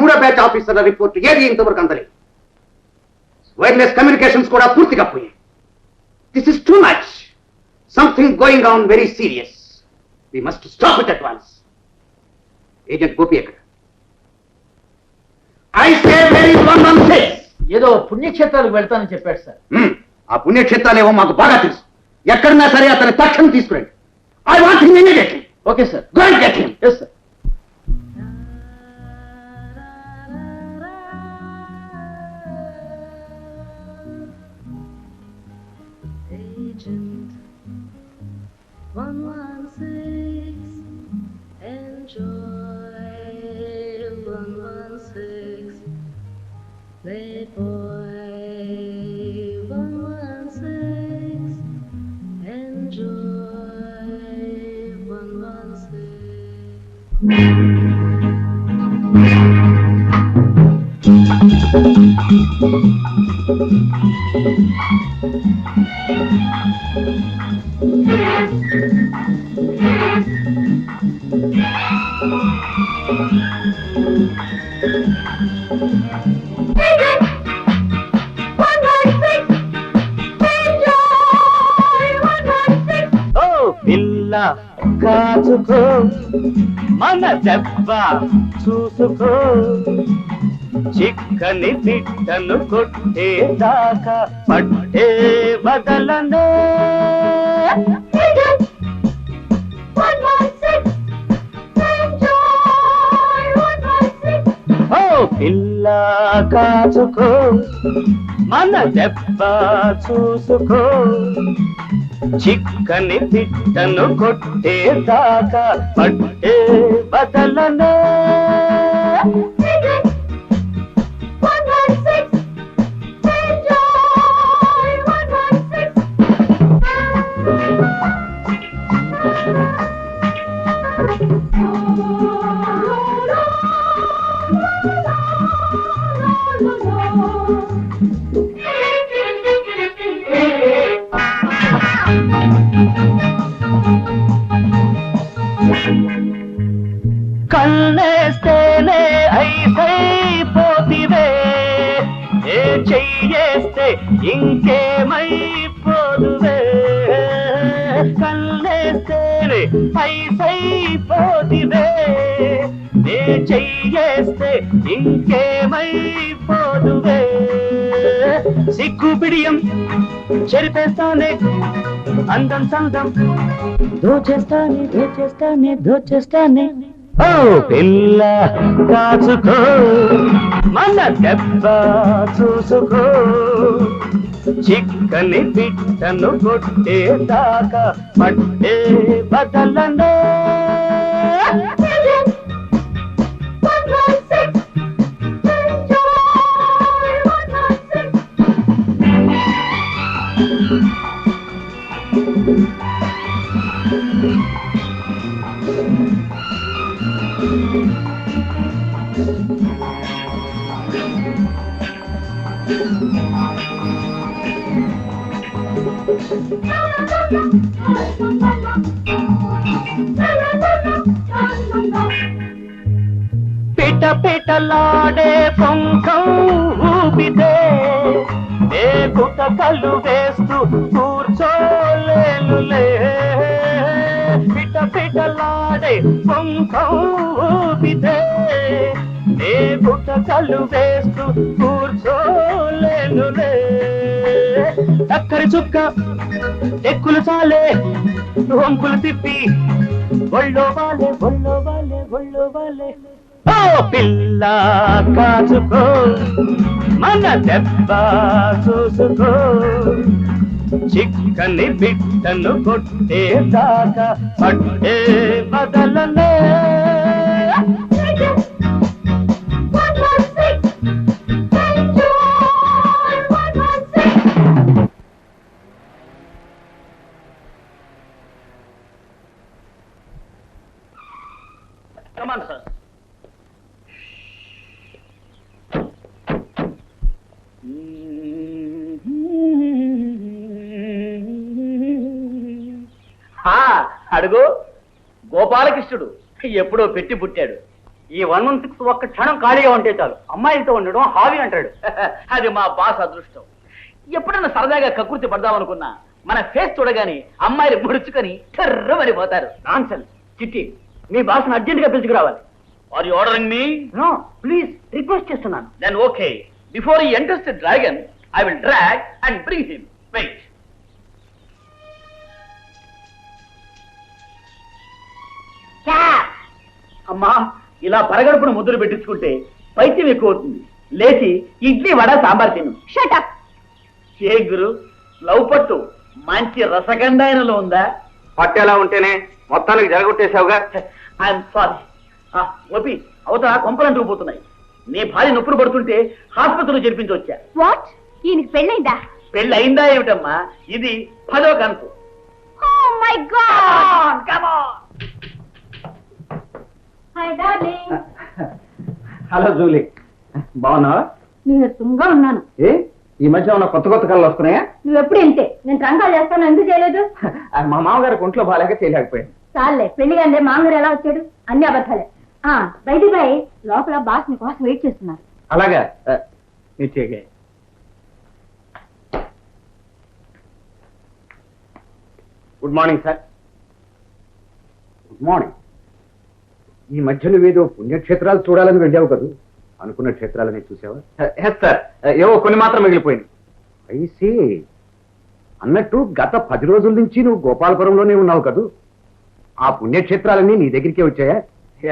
మూడో బ్యాచ్ ఆఫీసర్ల రిపోర్ట్ ఏది ఇంతవరకు అందలేదు. వైర్లెస్ కమ్యూనికేషన్స్ కూడా పూర్తిగా పోయాయి. This is too much. Something going on very serious. We must stop it at once. Agent Gopi ఎక్కడ? I say very 116. ఏదో పుణ్యక్షేత్రాలకు వెళ్తానని చెప్పాడు సార్. ఆ పుణ్యక్షేత్రాలేవో మాకు బాగా తెలుసు. ఎక్కడన్నా సరే అతని తక్షణం తీసుకురండి. I want him immediately. Okay sir. Go and get him. Yes sir. Agent 116, enjoy 116, Playboy 116, enjoy 116. పిల్ల కాచుకో, మన దెబ్బ చూసుకో, చిక్కని పిట్టను కొట్టేదాకా పట్టే బదలనే. ఓ పిల్ల కాచుకో, మన దెబ్బ చూసుకో, చిక్కని పిట్టను కొట్టేదాకా పట్టే బదలనే. కన్నేస్తేనే అయిపోతివే, ఏ చెయ్యేస్తే ఇంకేమైపోదువే. కన్నేస్తేనే అయిపోతివే, ఏ చెయ్యేస్తే ఇంకేమైపోదువే. సిగ్గు బిడియం చెరిపేస్తానే, అందం సందం దోచేస్తానే దోచేస్తానే దోచేస్తానే. ఓ పిల్ల కాచుకో, మన దెబ్బ చూసుకో, చిక్కని పిట్టను కొట్టేదాకా పట్టే బదలనే. పిట పిటలాడే పొంకం ఊపితే ఏ గుటకలు వేస్తూ కూర్చోలేనులే పిట పిటలాడే పొంకం ఊపితే ఏ గుటకలు వేస్తూ కూర్చోలేనులే చక్కరి చుక్క ఎక్కులు చాలే వంకులు తిప్పి ఒళ్ళో వాలే ఒళ్ళో వాలే ఒళ్ళో వాలే ఓ పిల్ల కాచుకో మన దెబ్బ చూసుకో చిక్కని బిడ్డను కొట్టేదాకా పట్టే బదలనే Come on, sir. అడుగు గోపాలకృష్ణుడు ఎప్పుడో పెట్టి పుట్టాడు. ఈ 116 ఒక్క క్షణం ఖాళీగా ఉంటే చాలు అమ్మాయిలతో ఉండడం హాబీ అంటాడు. అది మా బాస్ అదృష్టం. ఎప్పుడన్నా సరదాగా కకృతి పడదామనుకున్నా మన ఫేస్ చూడగానే అమ్మాయిలు ముడుచుకొని కర్రమని పోతారు. నాన్సెన్స్. చిట్టి, మీ బాస్ను అర్జెంట్ గా పిలుచుకురావాలి. Are you ordering me? No, please request చేస్తున్నాను. Then okay. Before he enters the dragon I will drag and bring him. Wait. అమ్మా, ఇలా పరగడుపును ముద్దులు పెట్టించుకుంటే పైత్యం ఎక్కువ అవుతుంది. లేచి ఇడ్లీ వడ సాంబార్ తిను. Shut up. ఏ గురు, లవ్ పట్టు మంచి రసగంధాయనలో ఉందా? పట్టేలా ఉంటేనే మొత్తానికి జరగొట్టేశావుగా. I'm sorry. గోపి, అవతల కొంపలంటూ పోతున్నాయి. నీ భార్య నొప్పులు పడుతుంటే హాస్పిటల్లో చేర్పించొచ్చా. వాట్? ఈయనకి పెళ్ళైందా? పెళ్ళి అయిందా ఏమిటమ్మా? ఇది 10వ కనుక. Oh my God! Come on! Hi darling. Hello Julie, బాగున్నావా? నీరసంగా ఉన్నాను. ఏ ఈ మధ్య ఉన్న కొత్త కొత్త కళ్ళు వస్తున్నాయా? నువ్వెప్పుడు ఇంతే. నేను రంగాలు చేస్తాను, ఎందుకు చేయలేదు? మా మామగారికి ఒంట్లో బాగాలేక చేయలేకపోయాను. చాలే, పెళ్లి కంటే మామగారు ఎలా వచ్చాడు? అన్ని అబద్ధాలే. బయట బాయ్, లోపల బాస్ నీ కోసం వెయిట్ చేస్తున్నారు. అలాగా, మీరు చేయగా. Good morning sir. Good morning. ఈ మధ్య నువ్వేదో పుణ్యక్షేత్రాలు చూడాలని వెళ్ళావు కదూ, అనుకున్న క్షేత్రాలని చూసావా? ఎస్ సార్, ఏవో కొన్ని మాత్రం మిగిలిపోయింది. ఐసి. అన్నట్టు గత 10 రోజుల నుంచి నువ్వు గోపాలపురంలోనే ఉన్నావు కదూ, ఆ పుణ్యక్షేత్రాలన్నీ నీ దగ్గరికే వచ్చాయా?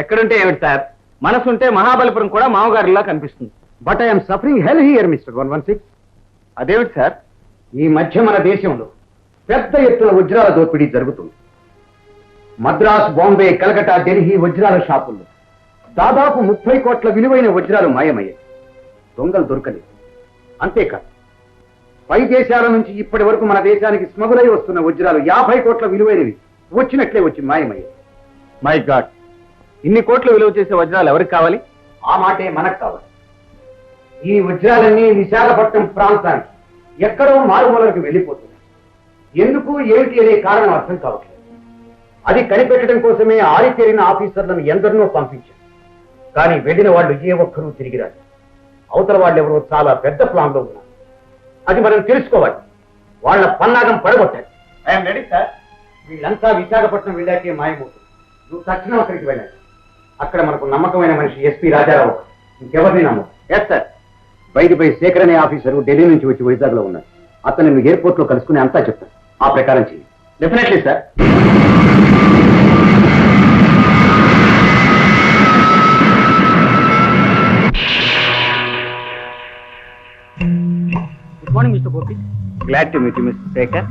ఎక్కడుంటే ఏమిటి సార్, మనసుంటే మహాబలిపురం కూడా మామగారిలా కనిపిస్తుంది. But I'm suffering hell here mister 116. అదేమిటి సార్? ఈ మధ్య మన దేశంలో పెద్ద ఎత్తున వజ్రాల దోపిడీ జరుగుతుంది. మద్రాస్, బాంబే, కలకటా, ఢిల్లీ వజ్రాల షాపుల్లో దాదాపు 30 కోట్ల విలువైన వజ్రాలు మాయమయ్యాయి. దొంగలు దొరకలేదు. అంతేకాదు, పై దేశాల నుంచి ఇప్పటి వరకు మన దేశానికి స్మగులై వస్తున్న వజ్రాలు 50 కోట్ల విలువైనవి వచ్చినట్లే వచ్చి మాయమయ్యాయి. మై గాడ్, ఇన్ని కోట్ల విలువ చేసే వజ్రాలు ఎవరికి కావాలి? ఆ మాటే మనకు కావాలి. ఈ వజ్రాలన్నీ విశాఖపట్నం ప్రాంతానికి ఎక్కడో మారుమూలకు వెళ్ళిపోతున్నాయి. ఎందుకు ఏమిటి అనే కారణం అర్థం కావట్లేదు. అది కనిపెట్టడం కోసమే ఆరితేరిన ఆఫీసర్లను ఎందరినో పంపించారు. కానీ వెళ్ళిన వాళ్ళు ఏ ఒక్కరూ తిరిగి రాదు. అవతల వాళ్ళు ఎవరో చాలా పెద్ద ప్లాన్ లో ఉన్నారు. అది మనం తెలుసుకోవాలి. వాళ్ళ పన్నాగం పడగొట్టాలి. I'm ready sir. వీళ్ళంతా విశాఖపట్నం వెళ్ళాకే మాయమవుతుంది. నువ్వు తక్షణం అక్కడికి వెళ్ళాలి. అక్కడ మనకు నమ్మకమైన మనిషి ఎస్పీ రాజారావు, ఇంకెవరిని నమ్మకం. Yes sir. బయటపై శేఖర్ అనే ఆఫీసరు ఢిల్లీ నుంచి వచ్చి వైజాగ్ లో ఉన్నారు. అతను నువ్వు ఎయిర్పోర్ట్ లో కలుసుకుని అంతా చెప్తాను. ఆ ప్రకారం చేయి. Definitely sir. Good morning mister Gopi. Glad to meet you mister Shekhar.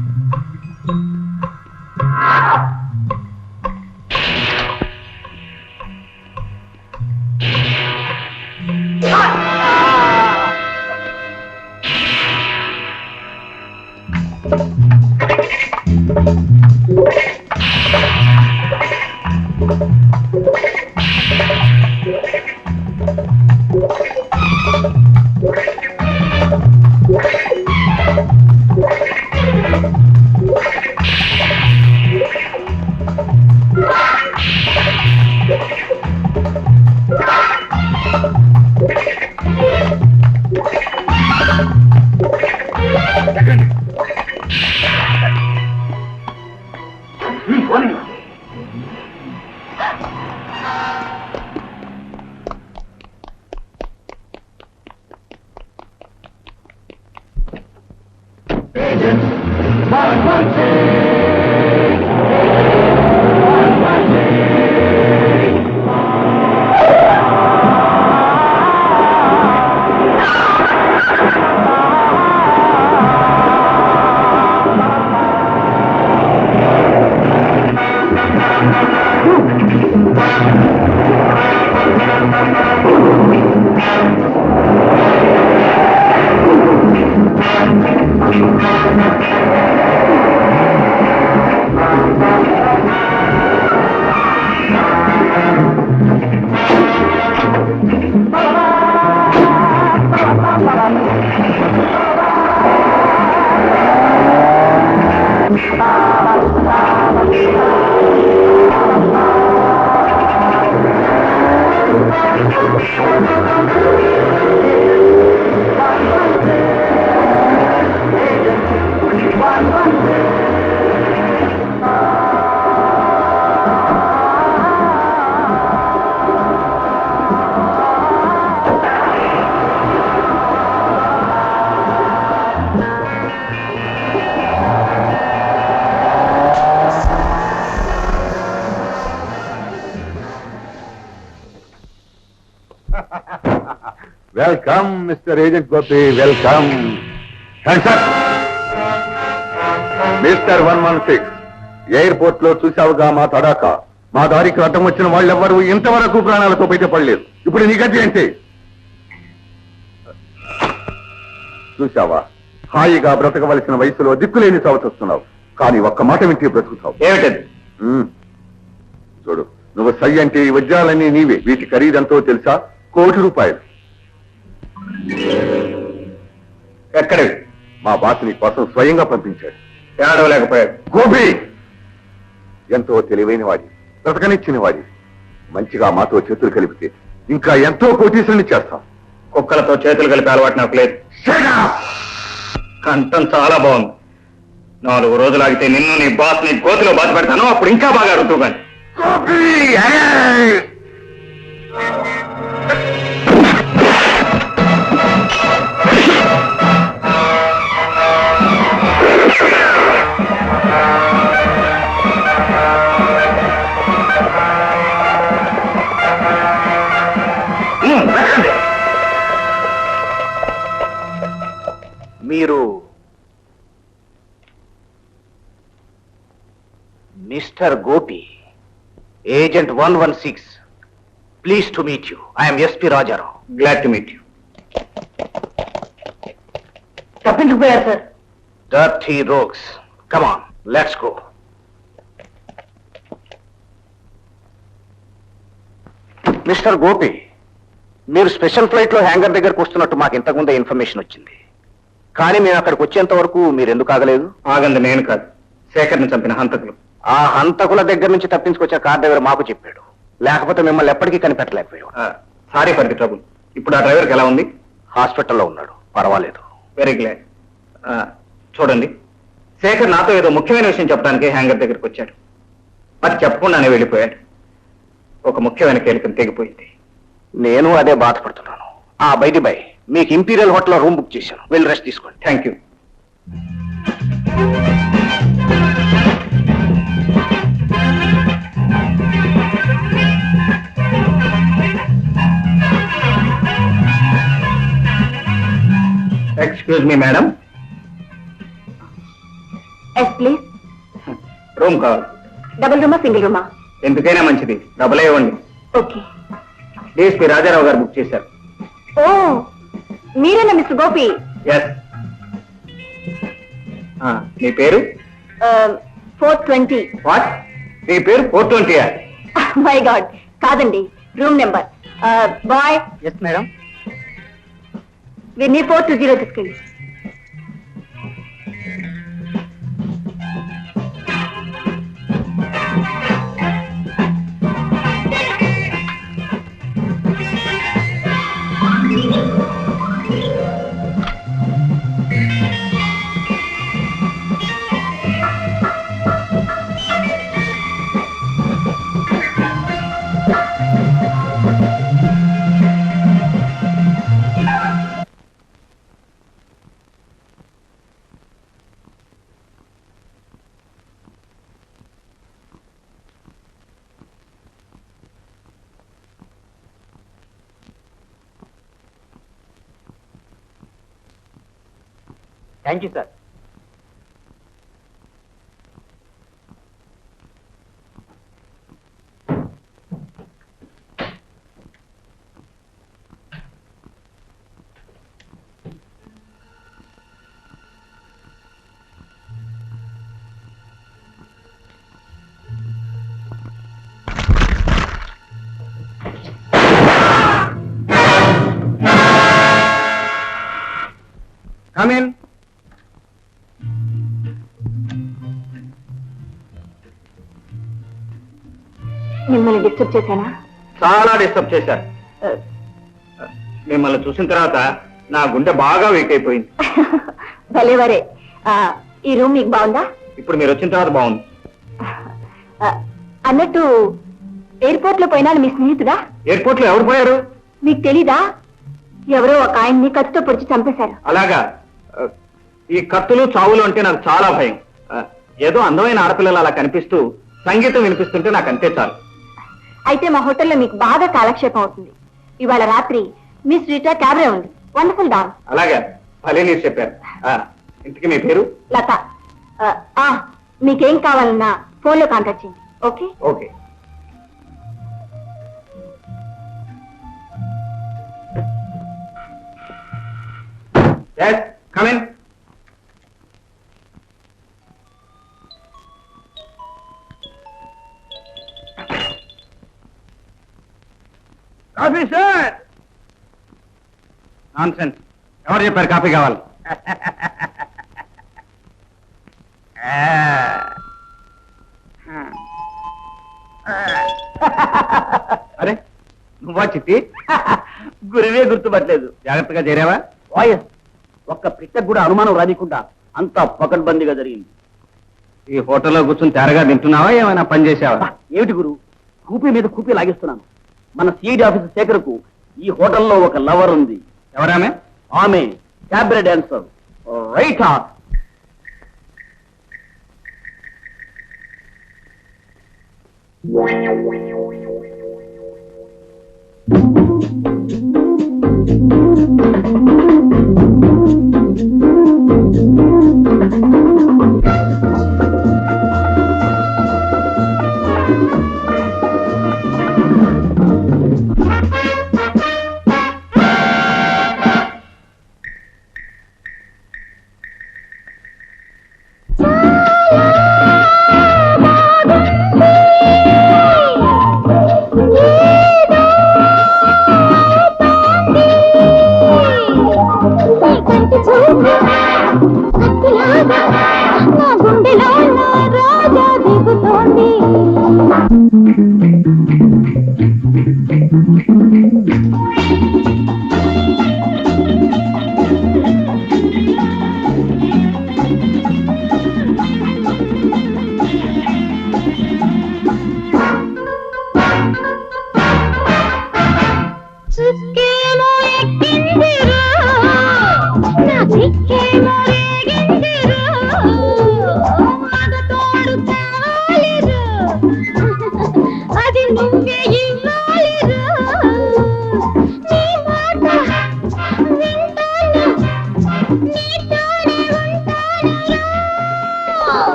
Welcome mister agent Gopi, welcome. Mister 116, airport లో చూసావుగా మా తడాక. మా దారికి అడ్డం వచ్చిన వాళ్ళెవ్వరూ ఇంతవరకు ప్రాణాలతో బయటపడలేదు. ఇప్పుడు నీ గతి ఏంటి? చూసావా, హాయిగా బ్రతకవలసిన వయసులో దిక్కులేని చవచొస్తున్నావు. కానీ ఒక్క మాట వింటే బ్రతుకుతావు. ఏమిటది? చూడు, నువ్వు సై అంటే ఈ వజ్రాలన్నీ నీవే. వీటి ఖరీదంతో తెలుసా? ₹1,00,00,000. ఎక్కడివి? మా బాస్ నీ కోసం స్వయంగా పంపించాడు. ఏడవలేకపోయాడు. గోపి ఎంతో తెలివైన వాడి, బ్రతకనిచ్చిన వాడి. మంచిగా మాతో చేతులు కలిపితే ఇంకా ఎంతో కోటీసుల్ని చేస్తాం. కుక్కలతో చేతులు కలిపే అలవాటు నాకు లేదు. కంఠం చాలా బాగుంది. 4 రోజులు ఆగితే నిన్ను నీ బాస్ ని గోతిలో బాధ పెడతాను. అప్పుడు ఇంకా బాగా అడుగుతూ కానీ. మీరు mister Gopi, agent 116. Please to meet you. I'm SP Rajarao. Glad to meet you. తప్పించుకుపోయారు sir. Dirty rogues. Come on, let's go. Mister Gopi, మీరు స్పెషల్ ఫ్లైట్ లో హ్యాంగర్ దగ్గరకు వస్తున్నట్టు మాకు ఇంతకుముందే ఇన్ఫర్మేషన్ వచ్చింది. కానీ మేము అక్కడికి వచ్చేంత వరకు మీరు ఎందుకు ఆగలేదు? ఆగంది నేను కాదు, శేఖర్ని చంపిన హంతకులు. ఆ హంతకుల దగ్గర నుంచి తప్పించుకొచ్చిన కార్ డ్రైవర్ మాకు చెప్పాడు. లేకపోతే మిమ్మల్ని ఎప్పటికీ కనిపెట్టలేకపోయాడు. Sorry for the trouble. ఇప్పుడు ఆ డ్రైవర్కి ఎలా ఉంది? హాస్పిటల్లో ఉన్నాడు, పర్వాలేదు. Very glad. చూడండి, శేఖర్ నాతో ఏదో ముఖ్యమైన విషయం చెప్పడానికి హ్యాంగర్ దగ్గరికి వచ్చాడు. అది చెప్పకుండానే వెళ్ళిపోయాడు. ఒక ముఖ్యమైన కీలకం తెగిపోయింది. నేను అదే బాధపడుతున్నాను. బై మీకు ఇంపీరియల్ హోటల్లో రూమ్ బుక్ చేశాను. వెళ్ళి రెస్ట్ తీసుకోండి. Thank you. Excuse me madam. Yes please. Room కావాలి. డబుల్ రూమా, సింగిల్ రూమా? ఎందుకైనా మంచిది, డబ్బులే ఇవ్వండి. ఓకే. డిఎస్పీ రాజారావు గారు బుక్ చేశారు. ఓ, మీరేనా మిస్టర్ గోపి? ఎస్. నీ పేరు? 420. వాట్? నీ పేరు 420? మై గాడ్, కాదండి, room number. Boy. Yes madam. వీరిని 420 తీసుకెళ్ళి. Thank you sir. Come in. మిమ్మల్ని డిస్టర్బ్ చేశానా? చాలా డిస్టర్బ్ చేశారు. మిమ్మల్ని చూసిన తర్వాత నా గుండె బాగా వీక్ అయిపోయింది. భలేవరే. ఈ రూమ్ మీకు బాగుందా? ఇప్పుడు మీరు వచ్చిన తర్వాత బాగుంది. అన్నట్టు ఎయిర్పోర్ట్ లో పోయినా మీ స్నేహితుడా? ఎయిర్పోర్ట్ లో ఎవరు పోయారు? మీకు తెలీదా? ఎవరో ఒక ఆయన్ని కత్తితో పొడిచి చంపేశారు. అలాగా. ఈ కత్తులు చావులు అంటే నాకు చాలా భయం. ఏదో అందమైన ఆడపిల్లలు అలా కనిపిస్తూ సంగీతం వినిపిస్తుంటే నాకు అంతే చాలు. అయితే మా హోటల్లో మీకు బాగా కాలక్షేపం అవుతుంది. ఇవాళ రాత్రి మిస్ రీటా క్యాబ్రే ఉంది. Wonderful dance. అలాగా, భలే మీరు చెప్పారు. ఇంతకీ మీ పేరు? లత. మీకేం కావాలన్నా ఫోన్ లో కాంటాక్ట్ చేయండి. Okay? Okay. Yes, come in. Coffee sir. Nonsense. ఎవరు చెప్పారు కాఫీ కావాలి? అరే నువ్వా చిట్టి? గురువే గుర్తుపట్టలేదు. జాగ్రత్తగా చేరావా? వాయస్ ఒక్క పిట్టకు కూడా అనుమానం రానికుండా అంతా పకడ్బందీగా జరిగింది. ఈ హోటల్లో కూర్చొని తేరగా తింటున్నావా, ఏమైనా పని చేసావా? ఏమిటి గురు, కూపీ మీద కూపీ లాగిస్తున్నాను. మన సిఐడి ఆఫీసర్ శేఖర్కు ఈ హోటల్లో ఒక లవర్ ఉంది. ఎవరామె? ఆమె క్యాబరే డాన్సర్ రైట్.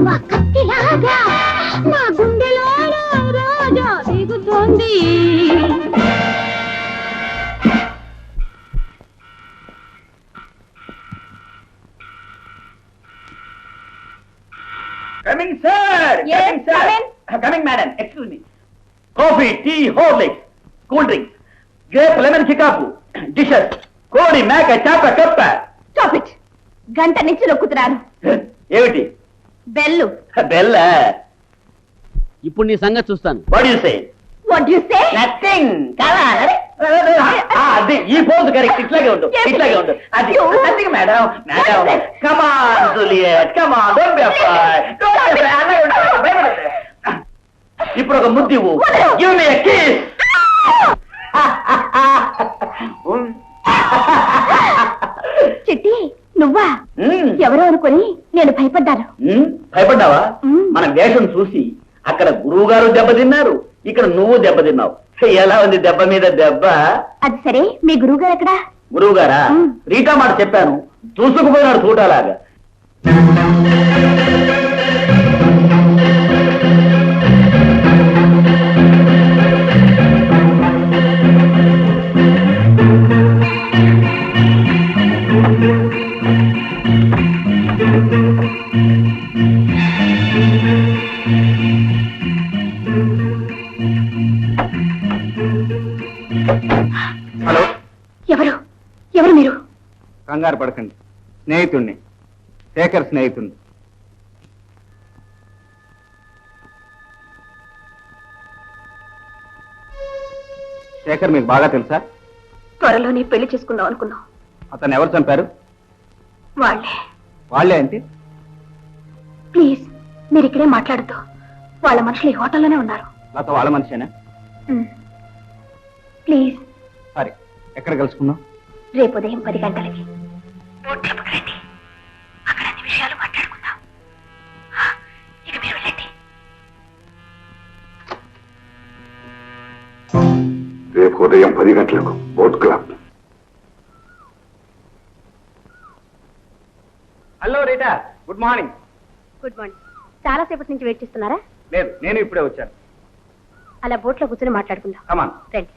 కత్తిలాగా నా గుండెలో రాజా దిగుతోంది. Coming sir, Yes, come in. Coming madam, excuse me. Coffee, tea, Horlicks, cool drinks, grape lemon చికాపు, డిషెస్, కోడి, మేక, చేప, కప్ప. Stop it. గంట నుంచి నొక్కుతున్నాను. ఏమిటి బెల్లు. బెల్ల? ఇప్పుడు నీ సంగతి చూస్తాను. What you say? What do you say? Nothing. అది ఈ పోజ్ కరెక్ట్. ఇట్లాగే ఉండు, ఇట్లాగే ఉండు. అది nothing madam. Madam, come on Juliet, come on, don't be afraid, don't be afraid. అలాగే ఉండు, భయపడద్దు. ఇప్పుడు ఒక ముద్దు ఇవ్వు. గివ్ మీ ఎ కిస్. చిట్టి, నువ్వా? ఎవరో అనుకొని నేను భయపడ్డాను. భయపడ్డావా? మన వేషం చూసి అక్కడ గురువు గారు దెబ్బతిన్నారు, ఇక్కడ నువ్వు దెబ్బతిన్నావు. ఎలా ఉంది దెబ్బ మీద దెబ్బ? అది సరే, మీ గురువు గారు ఎక్కడా? గురువు గారా? రీటా మాట చెప్పాను, చూసుకుపోయినాడు చూడాలాగా. హలో, ఎవరు? ఎవరు మీరు? కంగారు పడకండి, స్నేహితుణ్ణి, శేఖర్ స్నేహితుణ్ణి. శేఖర్ మీకు బాగా తెలుసా? త్వరలోనే పెళ్లి చేసుకుందాం అనుకున్నాం. అతను ఎవరు చంపారు? వాళ్ళే. వాళ్ళే అంటే? ప్లీజ్, మీరు ఇక్కడే మాట్లాడుతూ. వాళ్ళ మనుషులు ఈ హోటల్లోనే ఉన్నారు. నాతో వాళ్ళ మనిషేనా? ప్లీజ్, సరే, ఎక్కడ కలుసుకుందాం? రేపు ఉదయం 10 గంటలకి బోట్ క్లబ్కి రండి. అక్కడ అన్ని విషయాలు మాట్లాడుకుందాం. ఇక మీరు వెళ్ళండి. రేపు ఉదయం 10 గంటలకు boat club. Hello Rita, good morning. Good morning. చాలా సేపటి నుంచి వెయిట్ చేస్తున్నారా? లేదు, నేను ఇప్పుడే వచ్చాను. అలా బోట్లో కూర్చొని మాట్లాడుకుందాం. కమాన్. రండి.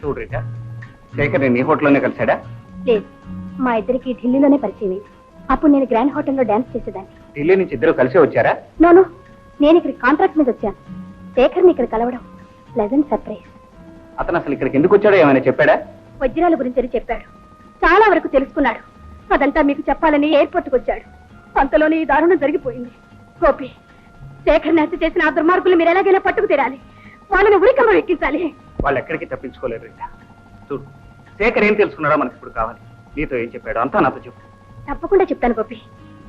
చూడు రీటా, శేఖర్ నేను ఈ హోటల్లోనే కలిశాడా? లేదు, మా ఇద్దరికి ఢిల్లీలోనే పరిచయం అయింది. అప్పుడు నేను గ్రాండ్ హోటల్లో డాన్స్ చేసేదాన్ని. ఢిల్లీ నుంచి ఇద్దరు కలిసే వచ్చారా? నోను, నేను ఇక్కడ కాంట్రాక్ట్ మీద వచ్చాను. శేఖర్ని ఇక్కడ కలవడం ప్లెజెంట్ సర్ప్రైజ్. అతను అసలు ఇక్కడికి ఎందుకు వచ్చాడో ఏమైనా చెప్పాడా? వజ్రాల గురించి చెప్పాడు. చాలా వరకు తెలుసుకున్నాడు. అదంతా మీకు చెప్పాలని ఎయిర్పోర్ట్కి వచ్చాడు. అంతలోనే ఈ దారుణం జరిగిపోయింది. గోపి, శేఖర్ని హత్య చేసిన ఆ దుర్మార్గులు మీరు ఎలాగైనా పట్టుకు తీరాలి. వాళ్ళని ఉరికమ్మ ఎక్కించాలి. వాళ్ళు ఎక్కడికి తప్పించుకోలేరు రీటా. చూడు, శేఖర్ ఏం తెలుసుకున్నాడో మనకి ఇప్పుడు కావాలి. నీతో ఏం చెప్పాడు అంతా నాతో చెప్పు. తప్పకుండా చెప్తాను గోపి.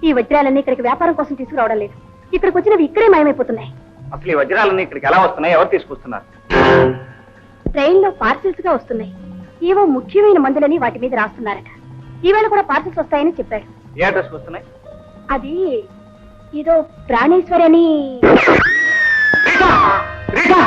ఈ వజ్రాలన్నీ ఇక్కడికి వ్యాపారం కోసం తీసుకురావడం లేదు. ఇక్కడికి వచ్చినవి ఇక్కడే మాయమైపోతున్నాయి. అసలు ఈ వజ్రాలన్నీ ఇక్కడికి ఎలా వస్తున్నాయి? ఎవరు తీసుకొస్తున్నారు? ట్రైన్లో పార్సిల్స్ గా వస్తున్నాయి. ఏవో ముఖ్యమైన మందులని వాటి మీద రాస్తున్నారట. ఈవేళ కూడా పార్సిల్స్ వస్తాయని చెప్పాడు. ఏ అడ్రస్కి వస్తున్నాయి? అది ఏదో ప్రాణేశ్వరి అని. రీటా!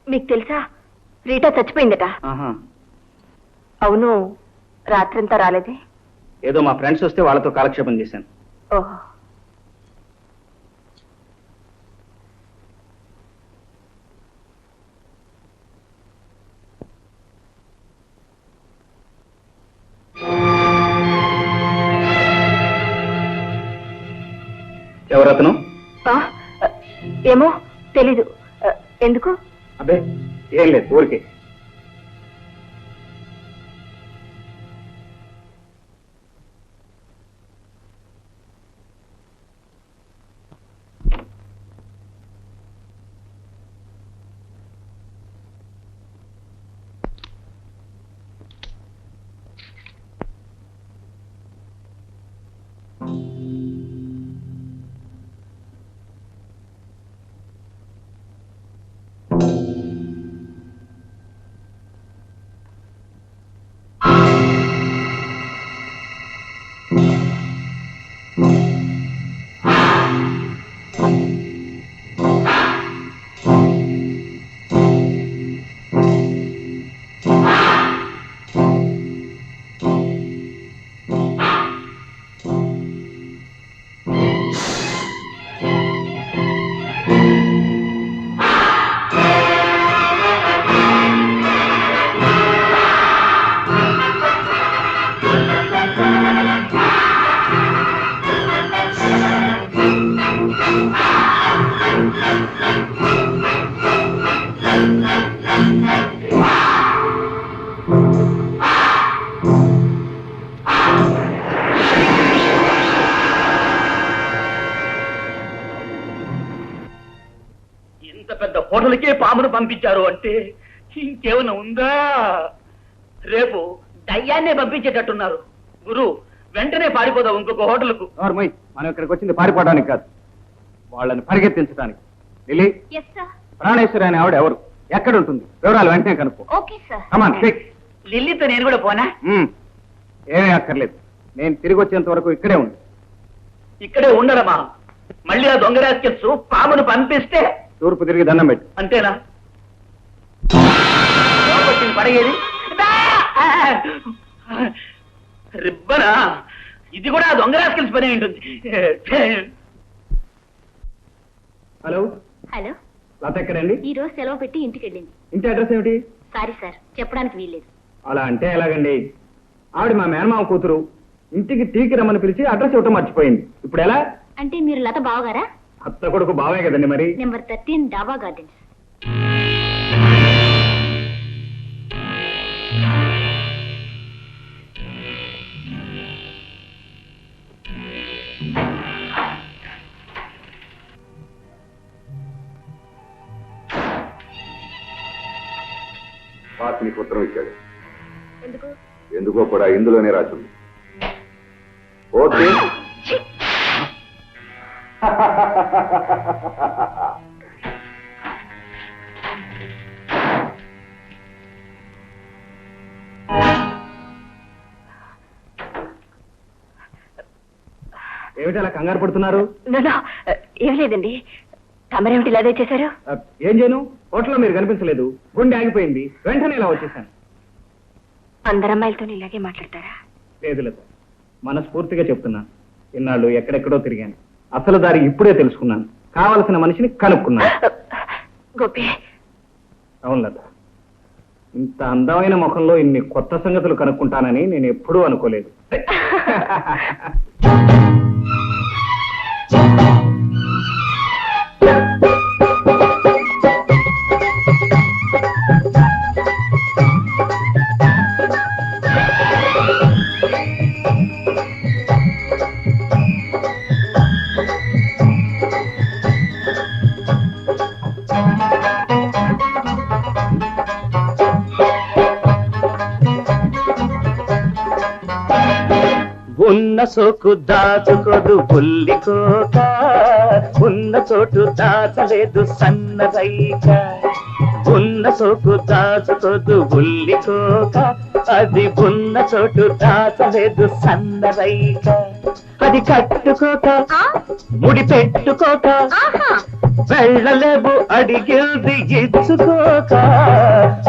మీకు తెలుసా రీటా చచ్చిపోయిందట. అవును, రాత్రంతా రాలేదే. ఏదో మా ఫ్రెండ్స్ వస్తే వాళ్ళతో కాలక్షేపం చేశాను. ఓహో, ఎవరతను? ఏమో తెలీదు. ఎందుకు? అబ్బే ఏం లేదు, ఊరికే. హోటల్కే పామును పంపించారు అంటే ఇంకేమైనా ఉందా? రేపు దయ్యాన్నే పంపించేటట్టున్నారు. గురు, వెంటనే పారిపోదాం ఇంకొక హోటల్కు. నార్మల్, మనం ఇక్కడికి వచ్చింది పారిపోవడానికి కాదు, వాళ్ళని పరిగెత్తించడానికి. లిల్లీ, ప్రాణేశ్వరి అనే ఆవిడ ఎవరు, ఎక్కడ ఉంటుంది, వివరాలు వెంటనే కనుక్కో. Okay sir. Come on quick. లిల్లీతో నేను కూడా పోనా? ఏమీ అక్కర్లేదు, నేను తిరిగి వచ్చేంత వరకు ఇక్కడే ఉంది. ఇక్కడే ఉండడమా? మళ్ళీ ఆ దొంగ రాస్కెల్స్ పామును పంపిస్తే తూర్పు తిరిగి దండం పెట్టు. అంతేనా? వచ్చింది పడగేది రిబ్బనా? ఇది కూడా ఆ దొంగ రాస్కెల్స్ పని ఉంటుంది. హలో హలో, లత ఎక్కడండి? ఈ రోజు సెలవు పెట్టి ఇంటికి వెళ్ళింది. ఇంటి అడ్రస్ ఏమిటి? సారీ సార్, చెప్పడానికి వీల్లేదు. అలా అంటే ఎలాగండి? ఆవిడ మా మేనమామ కూతురు, ఇంటికి టీకి రమ్మని పిలిచి అడ్రస్ ఇవ్వటం మర్చిపోయింది. ఇప్పుడు ఎలా? అంటే మీరు లత బావగారా? అత్త కొడుకు బావే కదండి మరి. నెంబర్ 13 డాబా గార్డెన్స్. బాస్ నీకు ఉత్తరం ఇచ్చాడు. ఎందుకు? ఎందుకో కూడా ఇందులోనే రాసింది. ఓకే. ఏమిటి అలా కంగారు పడుతున్నారు? ఏం లేదండి, తమరేమిటి ఇలాగే చేశారు? ఏం చేయను, హోటల్లో మీరు కనిపించలేదు, గుండె ఆగిపోయింది, వెంటనే ఇలా వచ్చేసాను. అందరు అమ్మాయిలతో ఇలాగే మాట్లాడతారా? లేదు లేదు, మనస్ఫూర్తిగా చెప్తున్నాను. ఇన్నాళ్ళు ఎక్కడెక్కడో తిరిగాను, అసలు దారి ఇప్పుడే తెలుసుకున్నాను, కావలసిన మనిషిని కనుక్కున్నాను. గోపి, అవును లత, ఇంత అందమైన ముఖంలో ఇన్ని కొత్త సంగతులు కనుక్కుంటానని నేను ఎప్పుడూ అనుకోలేదు. ఉన్న సోకు దాచుకోదు బుల్లికోక, ఉన్న చోటు దాచలేదు సన్నరైక. ఉన్న సోకు దాచుకోదు బుల్లికోక, అది ఉన్న చోటు దాచలేదు సన్నరైక. అది కట్టుకోక ముడి పెట్టుకోక, వెళ్ళలేవు అడిగింది ఇచ్చుకోక.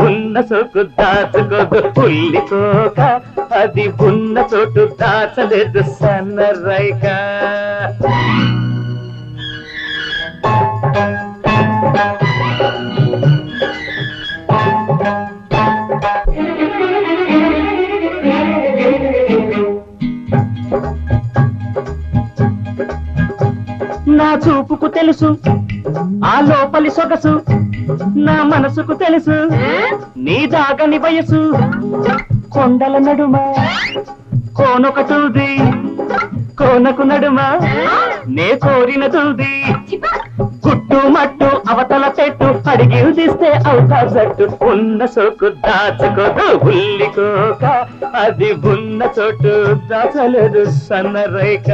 ఉన్న సోకు దాచుకోదు బుల్లికోక, అది ఉన్న చోటు దాచలేదు సన్నరైక. నా చూపుకు తెలుసు ఆ లోపలి సొగసు, నా మనసుకు తెలుసు నీ దాగని వయసు. కొండల నడుమ కోనొకటుంది, కోనకు నడుమ నే కోరిన తుంది. గుట్టు మట్టు అవతల పెట్టు, అడిగి తీస్తే అవుతా జట్టు. ఉన్న సోకు దాచుకోదు బుల్లికోక, అది ఉన్న చోటు దాచలేదు సన్నరైక.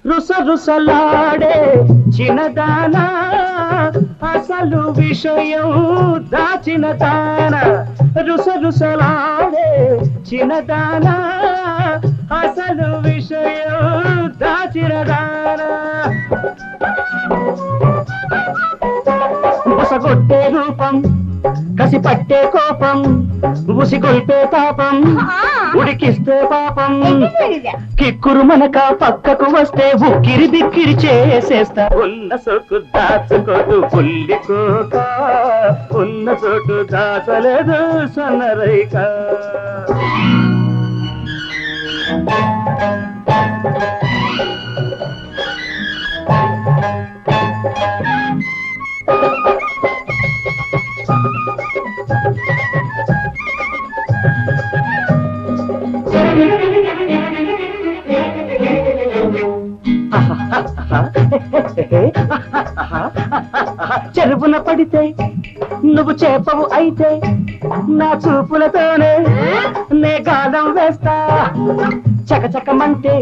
రుసరుసలాడే చిన్నదానా, అసలు విషయం దాచిన దానా. రుసరుసలాడే చిన్నదానా, అసలు విషయం దాచిన దానా. బుసగొట్టే రూపం, కసి పట్టే కోపం, ఉసిగొల్పే తాపం, ఉడికిస్తే పాపం. కిక్కురు మనక పక్కకు వస్తే ఉక్కిరి బిక్కిరి చేసేస్తా. ఉన్న సోకు దాచుకోదు పుల్లికోక, ఉన్న చోటు దాచలేదు సన్నరైక. చెరుపున పడితే నువ్వు చేపవు అయితే నా చూపులతోనే నే గాలం వేస్తా చకచకమంటే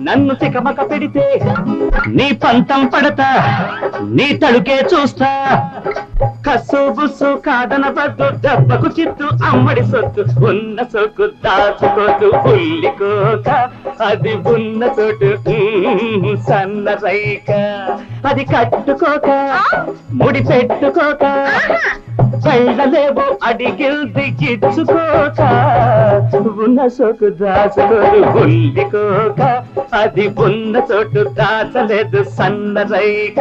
నన్ను తికమక పెడితే నీ పంతం పడతా నీ తడుకే చూస్తా కసు బుస్సు కాదన పద్దు దెబ్బకు చిత్తు అమ్మడి సొత్తు ఉన్న సొక్కు దాచుకోదు ఉల్లికోక అది ఉన్న చోటు సన్న రైక అది కట్టుకోక ముడి పెట్టుకోక వెళ్ళలేవు అడిగిల్ది గిచ్చుకోక ఉన్న సొక్కు దాచుకోదు ఉల్లికోక అది ఉన్న చోటు దాచలేదు సన్న రైక.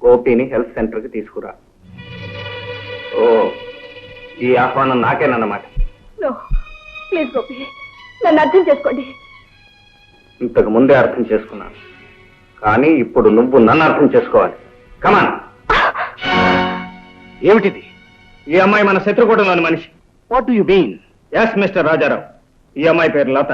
గోపిని హెల్త్ సెంటర్ కి తీసుకురా. ఓ, ఈ ఆహ్వానం నాకేనన్నమాట. ప్లీజ్ గోపి, నన్ను అర్థం చేసుకోండి. ఇంతకు ముందే అర్థం చేసుకున్నాను, కానీ ఇప్పుడు నువ్వు నన్ను అర్థం చేసుకోవాలి. కమాన్. ఏమిటిది? ఈ అమ్మాయి మన శత్రుకూటంలోని మనిషి. What do you mean? Yes mister Rajarao, ఈ అమ్మాయి పేరు లత.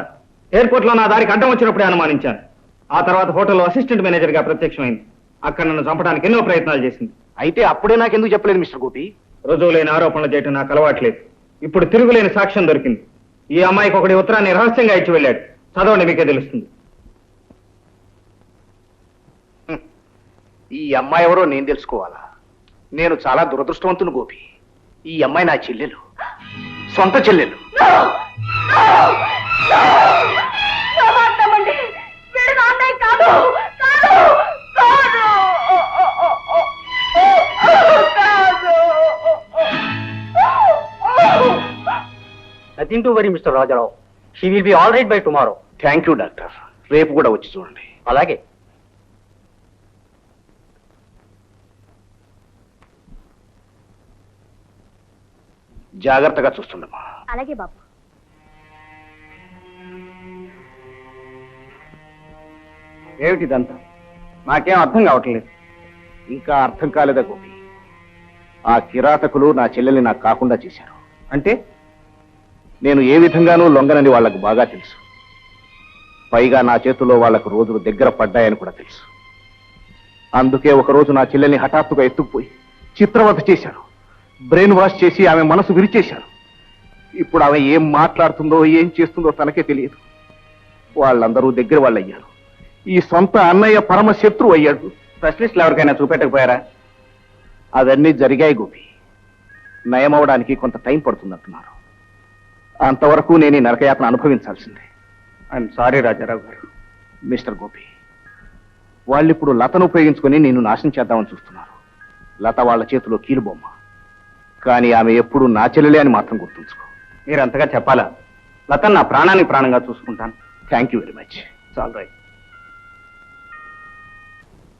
ఎయిర్పోర్ట్ లో నా దారికి అడ్డం వచ్చినప్పుడే అనుమానించాను. ఆ తర్వాత హోటల్లో అసిస్టెంట్ మేనేజర్ గా ప్రత్యక్షమైంది. అక్కడ నన్ను చంపడానికి ఎన్నో ప్రయత్నాలు చేసింది. అయితే అప్పుడే నాకెందుకు చెప్పలేదు మిస్టర్ గోపి? రుజువులేని ఆరోపణలు చేయటం నాకు అలవాట్లేదు. ఇప్పుడు తిరుగులేని సాక్ష్యం దొరికింది. ఈ అమ్మాయికి ఒకటి ఉత్తరాన్ని రహస్యంగా ఇచ్చి వెళ్ళాడు. చదవండి, మీకే తెలుస్తుంది. ఈ అమ్మాయి ఎవరో నేను తెలుసుకోవాలా? నేను చాలా దురదృష్టవంతుని గోపి. ఈ అమ్మాయి నా చెల్లెలు, సొంత చెల్లెలు. Nothing to worry mister Rajarao. She will be all right by tomorrow. Thank you doctor. రేపు కూడా వచ్చి చూడండి. అలాగే. జాగ్రత్తగా చూస్తుండమ్మా. అలాగే బాబు. ఏమిటిదంతా? నాకేం అర్థం కావట్లేదు. ఇంకా అర్థం కాలేదా గోపి? ఆ కిరాతకులు నా చెల్లెల్ని నాకు కాకుండా చేశారు. అంటే నేను ఏ విధంగానూ లొంగనని వాళ్లకు బాగా తెలుసు. పైగా నా చేతిలో వాళ్లకు రోజులు దగ్గర పడ్డాయని కూడా తెలుసు. అందుకే ఒకరోజు నా చెల్లెల్ని హఠాత్తుగా ఎత్తుకుపోయి చిత్రవధ చేశారు. బ్రెయిన్ వాష్ చేసి ఆమె మనసు విరిచేశారు. ఇప్పుడు ఆమె ఏం మాట్లాడుతుందో ఏం చేస్తుందో తనకే తెలియదు. వాళ్ళందరూ దగ్గర వాళ్ళు అయ్యారు. ఈ సొంత అన్నయ్య పరమ శత్రువు అయ్యాడు. స్పెషలిస్టులు ఎవరికైనా చూపెట్టకపోయారా? అవన్నీ జరిగాయి గోపి. నయమవడానికి కొంత టైం పడుతుందంటున్నారు. అంతవరకు నేను ఈ నరకయాత్ర అనుభవించాల్సిందే. ఐఎమ్ సారీ రాజారావు గారు. మిస్టర్ గోపి, వాళ్ళిప్పుడు లతను ఉపయోగించుకుని నిన్ను నాశనం చేద్దామని చూస్తున్నారు. లత వాళ్ళ చేతిలో కీలుబొమ్మ. కానీ ఆమె ఎప్పుడు నా చెల్లెలే అని మాత్రం గుర్తుంచుకో. మీరు అంతగా చెప్పాలా? లతన్ నా ప్రాణానికి ప్రాణంగా చూసుకుంటాను. Thank you very much. చాలు రైట్.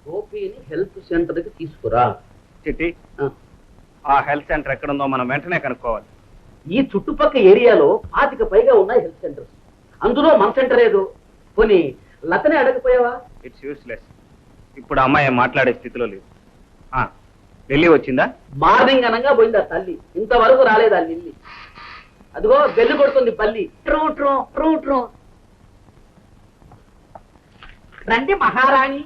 గోపిని హెల్త్ సెంటర్ కి తీసుకురా. చిట్టి, ఆ హెల్త్ సెంటర్ ఎక్కడుందో మనం వెంటనే కనుక్కోవాలి. ఈ చుట్టుపక్కల ఏరియాలో 25 పైగా ఉన్నాయి హెల్త్ సెంటర్స్. అందులో మన సెంటర్ ఏదో. పోనీ లతనే అడగపోయావా? It's useless. ఇప్పుడు అమ్మాయి మాట్లాడే స్థితిలో లేదు. ఢిల్లీ వచ్చిందా? మార్నింగ్ అనగా పోయిందా తల్లి. ఇంతవరకు రాలేదా లిల్లీ? అదిగో బెల్లు కొడుతుంది పల్లి. True true true true. రండి మహారాణి.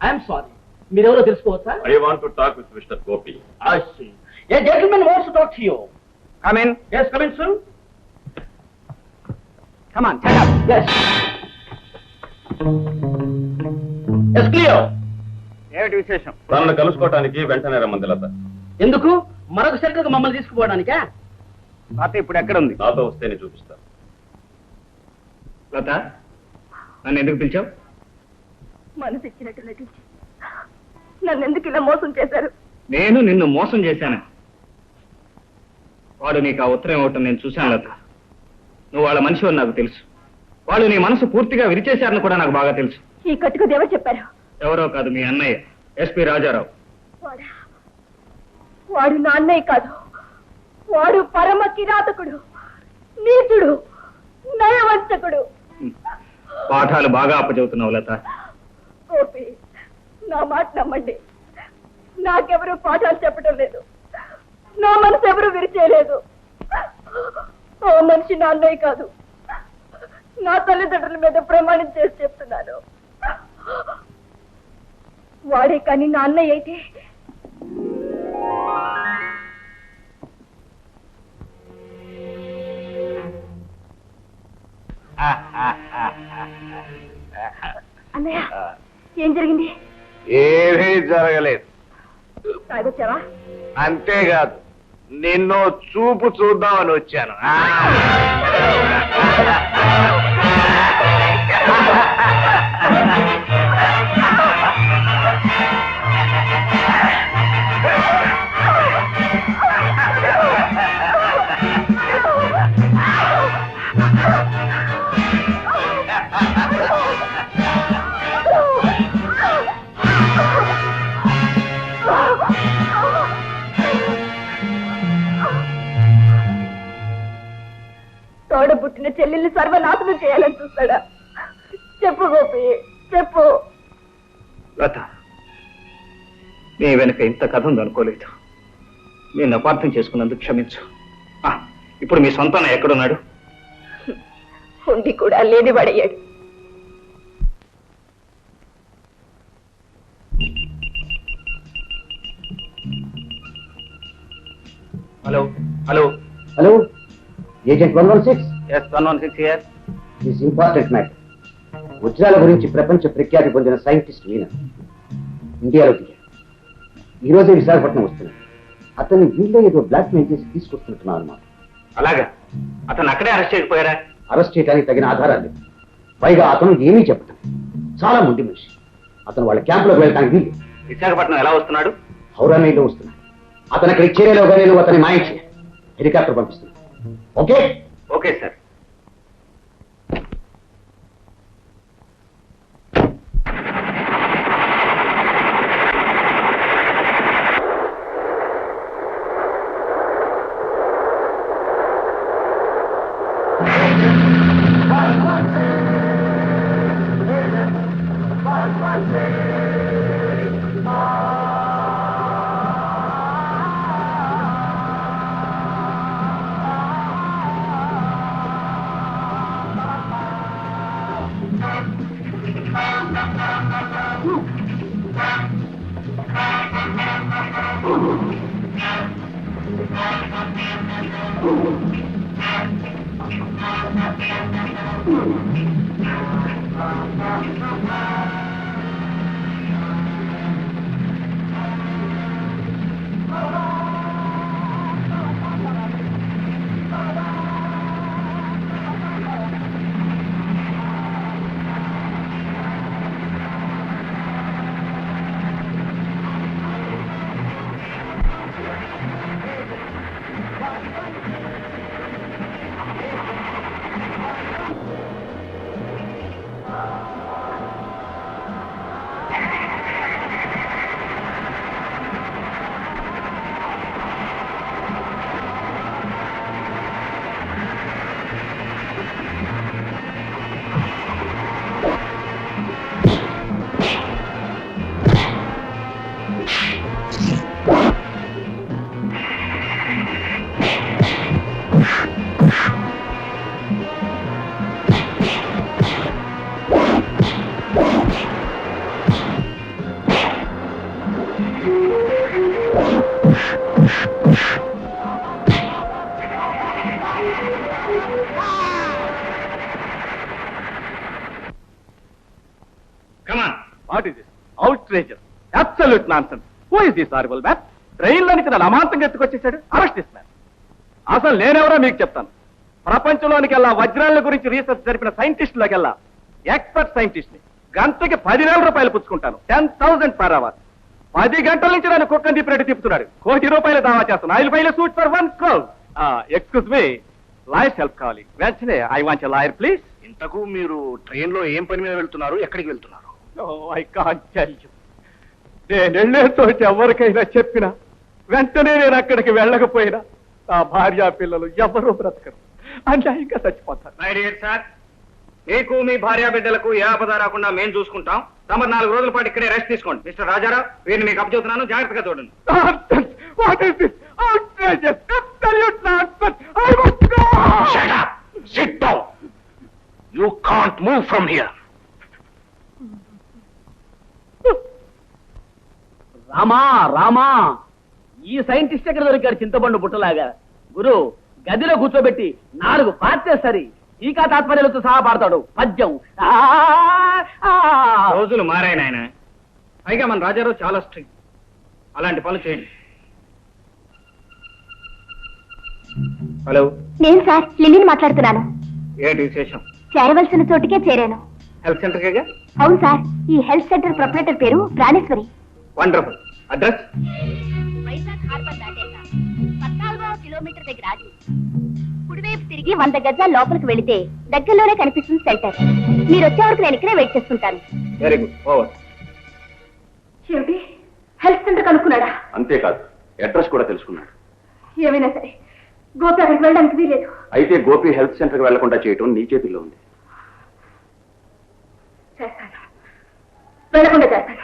ఐఎమ్ సారీ, మీరెవరో తెలుసుకోవచ్చా? I want to talk with Mr. Gopi. I see. A gentleman wants to talk to you. Come in. Yes, come in, sir. Come on, stand up. Yes. Yes, clear. ఏమిటి విశేషం? తనను కలుసుకోవటానికి వెంటనే రమ్మంది లత. ఎందుకు? మరొక సెంటర్కి మమ్మల్ని తీసుకుపోవడానికా? లత ఇప్పుడు ఎక్కడుంది? నాతో వస్తేనే చూపిస్తా. లత, నన్ను ఎందుకు పిలిచావు? మనసు ఇచ్చినట్టు నటించి నన్ను ఎందుకు ఇలా మోసం చేశారు? నేను నిన్ను మోసం చేశాను. వాడు నీకు ఆ ఉత్తరం ఇవ్వటం నేను చూశాను లత. నువ్వు వాళ్ళ మనిషి అని నాకు తెలుసు. వాళ్ళు నీ మనసు పూర్తిగా విరిచేశారని కూడా నాకు బాగా తెలుసు. ఈ కట్టుకు ఎవరు చెప్పారు? ఎవరో కాదు, మీ అన్నయ్య ఎస్పీ రాజారావు. వాడు నా అన్నయ్య కాదు. వాడు పరమ కిరాతకుడు, నీచుడు, నయవంచకుడు. పాఠాలు బాగా అప్పచెబుతున్నావు లత. గోపి, నా మాట నమ్మండి. నాకెవరూ పాఠాలు చెప్పడం లేదు. నా మనసు ఎవరు విరిచేయలేదు. ఆ మనిషి నా అన్నయ్య కాదు. నా తల్లిదండ్రుల మీద ప్రమాణం చేసి చెప్తున్నాను. వాడే కానీ నా అన్నయ్య అయితే అన్నయ్య ఏం జరిగింది? ఏమీ జరగలేదు. తాగొచ్చావా? అంతేకాదు నిన్ను చూపు చూద్దామని వచ్చాను. తోడబుట్టిన చెల్లెల్ని సర్వనాశనం చేయాలని చూస్తాడా? చెప్పు గోపి, చెప్పు. లత, నీ వెనుక ఇంత కథ ఉందనుకోలేదు. నేను అపార్థం చేసుకున్నందుకు క్షమించు. ఇప్పుడు మీ సొంతం ఎక్కడున్నాడు? ఉండి కూడా లేని పడయ్యాడు. Hello hello hello, agent 116. Yes 116 here. This important matter. వజ్రాల గురించి ప్రపంచ ప్రఖ్యాతి పొందిన సైంటిస్ట్ వీణ ఇండియాలో దిగాడు. ఈ రోజే విశాఖపట్నం వస్తున్నాడు. అతన్ని వీళ్ళే ఏదో బ్లాక్ మెయిల్ చేసి తీసుకొస్తున్నట్టున్నారు అన్నమాట. అలాగా? అతను అక్కడే అరెస్ట్ చేయకపోయారా? అరెస్ట్ చేయడానికి తగిన ఆధారాలు లేవు. పైగా అతను ఏమీ చెప్పటం చాలా మొండి మనిషి. అతను వాళ్ళ క్యాంపులోకి వెళ్ళడానికి వీలు. విశాఖపట్నం ఎలా వస్తున్నాడు? హౌరా మెయిల్లో వస్తున్నాడు. అతను అక్కడికి చేరేలోగా నేను అతన్ని మాయం చేయాలి. హెలికాప్టర్ పంపిస్తున్నాను. Okay? Okay sir. What is this? Outrageous. Absolute nonsense. Who is this horrible man? ట్రైన్లోనికి నన్ను అమాంతంగా ఎత్తుకొచ్చేసాడు. అరెస్ట్ చేస్తున్నాను. అసలు నేనెవరో మీకు చెప్తాను. ప్రపంచంలోనికెల్లా వజ్రాల గురించి రీసెర్చ్ జరిపిన సైంటిస్టులకెల్లా ఎక్స్పర్ట్ సైంటిస్ట్ ని గంటకి 10,000 రూపాయలు పుచ్చుకుంటాను. 10,000 per hour. 10 గంటల నుంచి నన్ను కుక్కని తిప్పినట్టు తిప్పుతున్నాడు. ₹1,00,00,000 దావా చేస్తాను. I'll file a suit for 1 crore. Excuse me, lawyers help కావాలి. వెంటనే I want a lawyer please. ఇంతకు మీరు ట్రైన్ లో ఏం పని మీద వెళ్తున్నారు? ఎక్కడికి వెళ్తున్నారు? I can't tell you. నేను వెళ్ళే చోట ఎవరికైనా చెప్పినా వెంటనే నేను అక్కడికి వెళ్ళకపోయినా నా భార్య పిల్లలు ఎవరూ బ్రతకరు. అన్యాయంగా చచ్చిపోతారు. మై డియర్ సార్, మీకు మీ భార్య బిడ్డలకు ఏ ఆపద రాకుండా మేము చూసుకుంటాం. తమరు 4 రోజుల పాటు ఇక్కడే రెస్ట్ తీసుకోండి. మిస్టర్ రాజారావు, వీరిని మీకు అప్పచెబుతున్నాను, జాగ్రత్తగా చూడండి. What is this? Outrageous! Absolute nonsense! I must go! Shut up! Sit down! You can't move from here. Rama Rama ఈ సైంటిస్ట్ ఎక్కడ దొరికాడు చింతపండు బుట్టలాగా గురు గదిలో కూర్చోబెట్టి 4 పార్తే సరి టీకా తాత్పర్యాలతో సహా పాడతాడు పద్యం ఆ, ఆ. రోజులు మారాయి నాయన. పైగా మన రాజారావు చాలా స్ట్రిక్ట్. అలాంటి పనులు చేయండి. హలో, నేను సార్ లిల్లీని మాట్లాడుతున్నాను. ఏంటి విశేషం? చేరవలసిన చోటుకే చేరాను. హెల్త్ సెంటర్కేగా? అవును సార్, ఈ హెల్త్ సెంటర్ ప్రొపరేటర్ పేరు Praneshwari. Wonderful. Address? Vizag harbour దాటాక 14వ కిలోమీటర్ దగ్గర ఆగి కుడివైపు తిరిగి 100 గజాల లోపలికి వెళితే దగ్గరలోనే కనిపిస్తుంది సెంటర్. మీరు వచ్చే వరకు నేను ఇక్కడే వెయిట్ చేస్తుంటాను. Very good. ఓవర్. ఏమిటి, హెల్త్ సెంటర్ కనుక్కున్నాడా? అంతేకాదు, అడ్రస్ కూడా తెలుసుకున్నాడు. ఏమైనా సరే గోపి అక్కడికి వెళ్ళడానికి వీలేదు. అయితే గోపి హెల్త్ సెంటర్కి వెళ్లకుండా చేయటం నీ చేతుల్లో ఉంది. చేస్తాను, వెళ్ళకుండా చేస్తాను.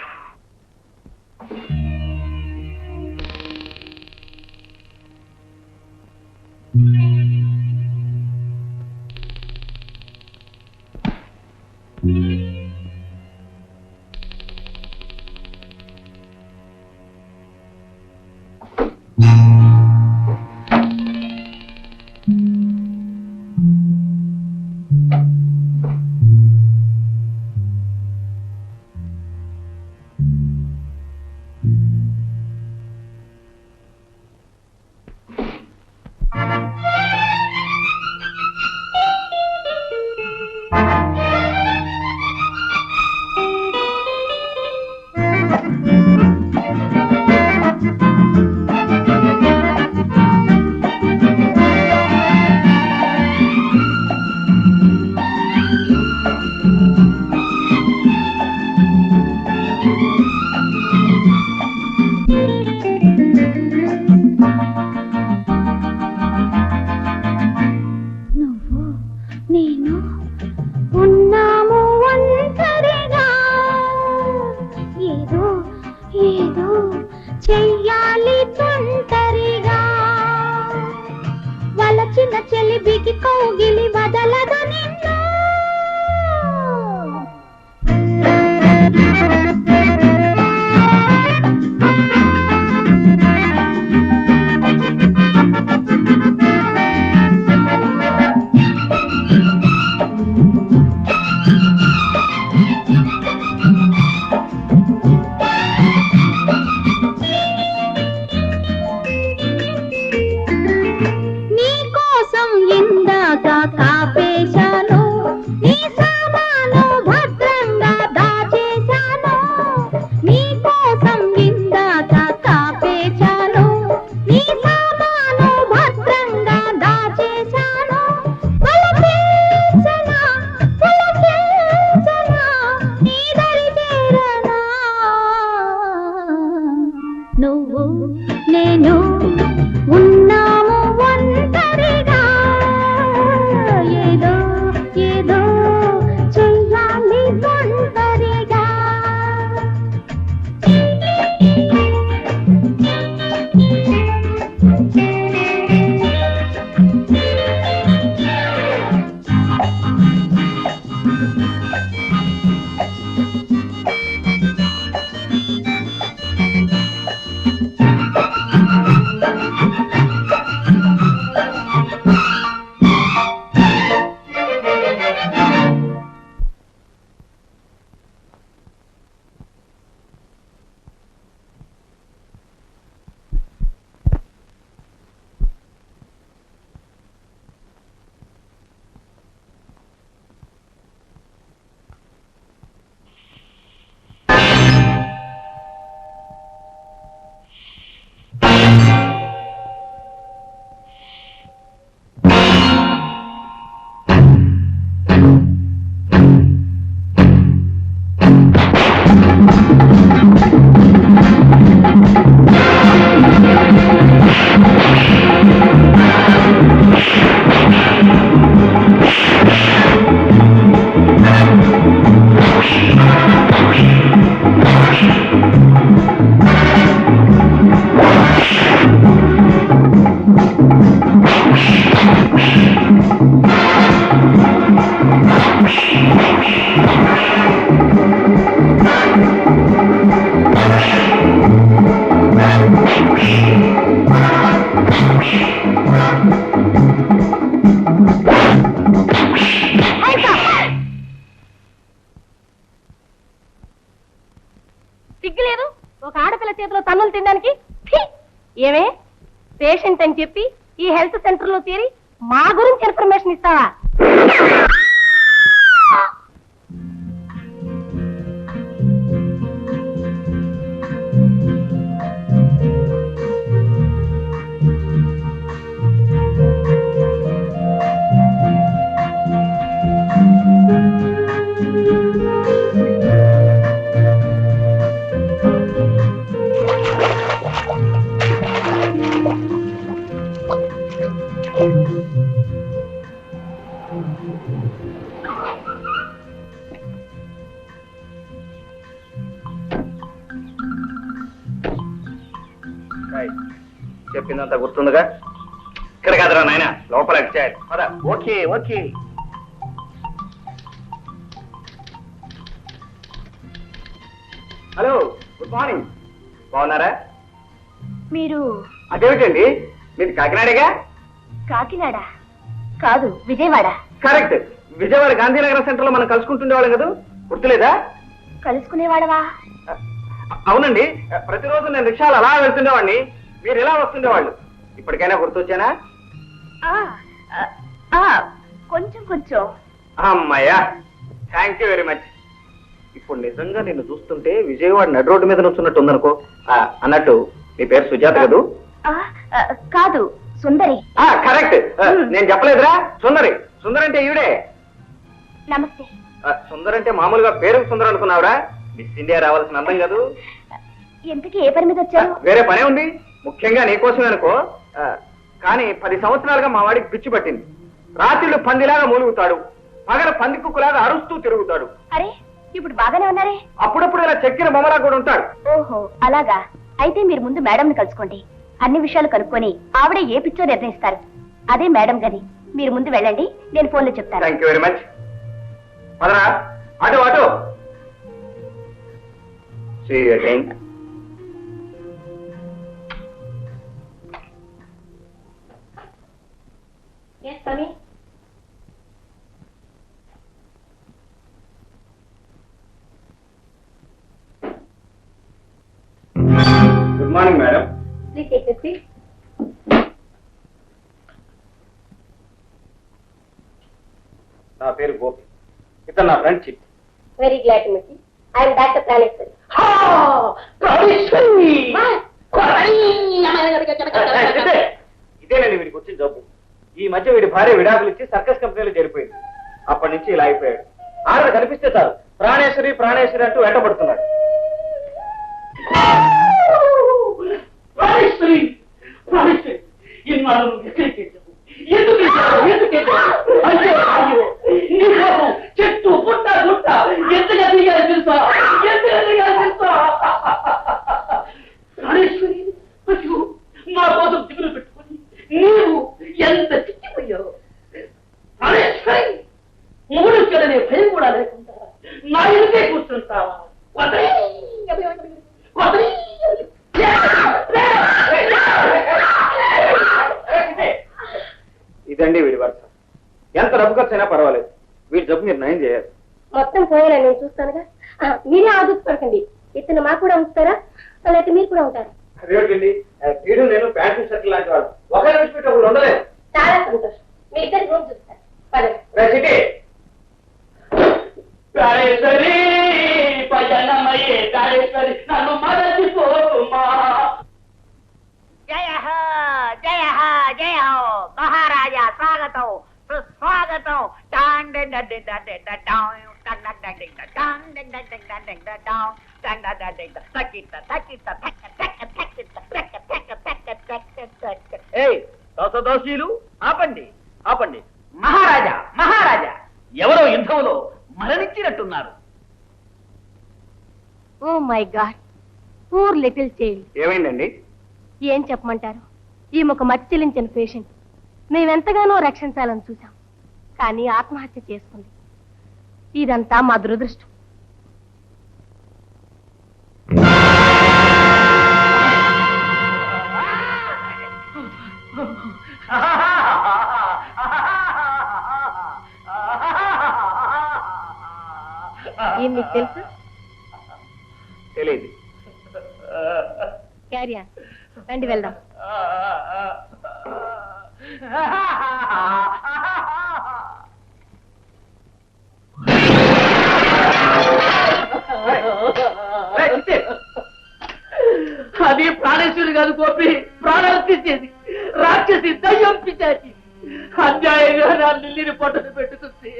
ఏమే పేషెంట్ అని చెప్పి ఈ హెల్త్ సెంటర్ లో చేరి మా గురించి ఇన్ఫర్మేషన్ ఇస్తావా? చెప్పిందంతా గుర్తుందిగా? ఇక్కడ కాదురా నాయన, లోపలికి చేయాలి. పద. Okay okay. Hello, good morning. బాగున్నారా? మీరు అదేమిటండి, మీది కాకినాడేగా? కాకినాడ కాదు, విజయవాడ. కరెక్ట్. విజయవాడ గాంధీనగర్ సెంటర్ లో మనం కలుసుకుంటుండేవాళ్ళం కదా, గుర్తులేదా? కలుసుకునేవాడవా? అవునండి, ప్రతిరోజు నేను రిక్షాలు అలా వెళ్తుండేవాడిని, మీరు ఇలా వస్తుండేవాళ్ళు. ఇప్పటికైనా గుర్తొచ్చానా? కొంచెం కొంచెం. అమ్మాయ్యా, థ్యాంక్ యూ వెరీ మచ్. ఇప్పుడు నిజంగా నిన్ను చూస్తుంటే విజయవాడ నడి రోడ్డు మీద నుంచున్నట్టు ఉందనుకో. అన్నట్టు నీ పేరు సుజాత కదూ? కాదు, సుందరి. కరెక్ట్. నేను చెప్పలేదురా, సుందరి. సుందరి అంటే ఈవిడే. నమస్తే. సుందర్ అంటే మామూలుగా పేరు సుందర్ అనుకున్నావురా? మిస్ ఇండియా రావాల్సిన అందం కదూ. ఎంతకీ ఏ పని మీద వచ్చారు? వేరే పనే ఉంది, ముఖ్యంగా నీకోసమే అనుకో. కానీ 10 సంవత్సరాలుగా మా వాడికి పిచ్చి పట్టింది. రాత్రిళ్ళు పందిలాగా మూలుగుతాడు, పగల పంది కుక్కలాగా అరుస్తూ తిరుగుతాడు. అరే, ఇప్పుడు బాగానే ఉన్నారే? అప్పుడప్పుడు ఇలా చెక్కిన బొమ్మలా కూడా ఉంటాడు. ఓహో, అలాగా. అయితే మీరు ముందు మేడంని కలుసుకోండి. అన్ని విషయాలు కనుక్కొని ఆవిడ ఏ పిచ్చో నిర్ణయిస్తారు. అదే మేడం గది. మీరు ముందు వెళ్ళండి, నేను ఫోన్లో చెప్తాను. Thank you very much. పదరా, అటు అటు. See you again. Yes, Swami. Good morning madam. Please take the seat. నా పేరు గోపి, ఇతను నా ఫ్రెండ్ చిట్టి. Very glad to meet you. I am Dr. Praneshwari. ఇదేనండి వీడికి వచ్చిన జబ్బు. ఈ మధ్య వీడి భార్య విడాకులు ఇచ్చి సర్కస్ కంపెనీలో చేరిపోయింది. అప్పటి నుంచి ఇలా అయిపోయాడు. ఆడ కనిపిస్తే చాలు ప్రాణేశ్వరి ప్రాణేశ్వరి అంటూ వెంటబడుతున్నాడు. చెట్టు పుట్ట గుట్ట ఎంతగా దిగాలి తెలుసా? ఎంతగా దిగాలి తెలుసా? ప్రాణేశ్వరి, అయ్యో, నా కోసం దిగులు పెట్టుకొని నీవు ఎంత చిక్కిపోయావు. ప్రాణేశ్వరి, మూడు కదనే భయం కూడా లేకుండా నా ఇంటే కూర్చుంటావా? ఇదండి వీడి వరుస. ఎంత డబ్బు ఖర్చు అయినా పర్వాలేదు, వీడి జబ్బు మీరు నయం చేయాలి. మొత్తం పోయేలా నేను చూస్తానుగా. మీరే ఆదుకోకండి. ఇతను మాకు కూడా ఉంచుతారా, లేకపోతే మీరు కూడా ఉంటారా? అదేంటండి, వీడు నేను ప్యాంటు షర్ట్ లాంటి వాడు, ఒకరి నుంచి పెట్టి ఒకరు ఉండలేదు. చాలా సంతోషం. మీ ఇద్దరు రూమ్ చూస్తారు. చిట్టి, ప్రాణేశ్వరి, పయనమయ్యే ప్రాణేశ్వరి, నన్ను మరచిపోమా. జయ హో జయ హో జయ హో మహారాజా, స్వాగతం సుస్వాగతం. దోషదోషీలు ఆపండి ఆపండి. మహారాజా మహారాజా, ఎవరో యుద్ధంలో మరణించినట్టున్నారు. Oh my god, poor little child. ఏమైందండి? ఏం చెప్పమంటారు? ఈమె మట్టి చెల్లించిన పేషెంట్. మేమెంతగానో రక్షించాలని చూసాం, కానీ ఆత్మహత్య చేసుకుంది. ఇదంతా మా దురదృష్టం. ఏం మీకు తెలుసు? తెలియదు. క్యారియా, రండి వెళ్దాం. అది ప్రాణేశ్వరి కాదు గోపి, ప్రాణాలు తీసేది రాక్షసి, దయ్యం, పిశాచి. అన్యాయంగా నా లిల్లిని పొట్టను పెట్టుకుంది.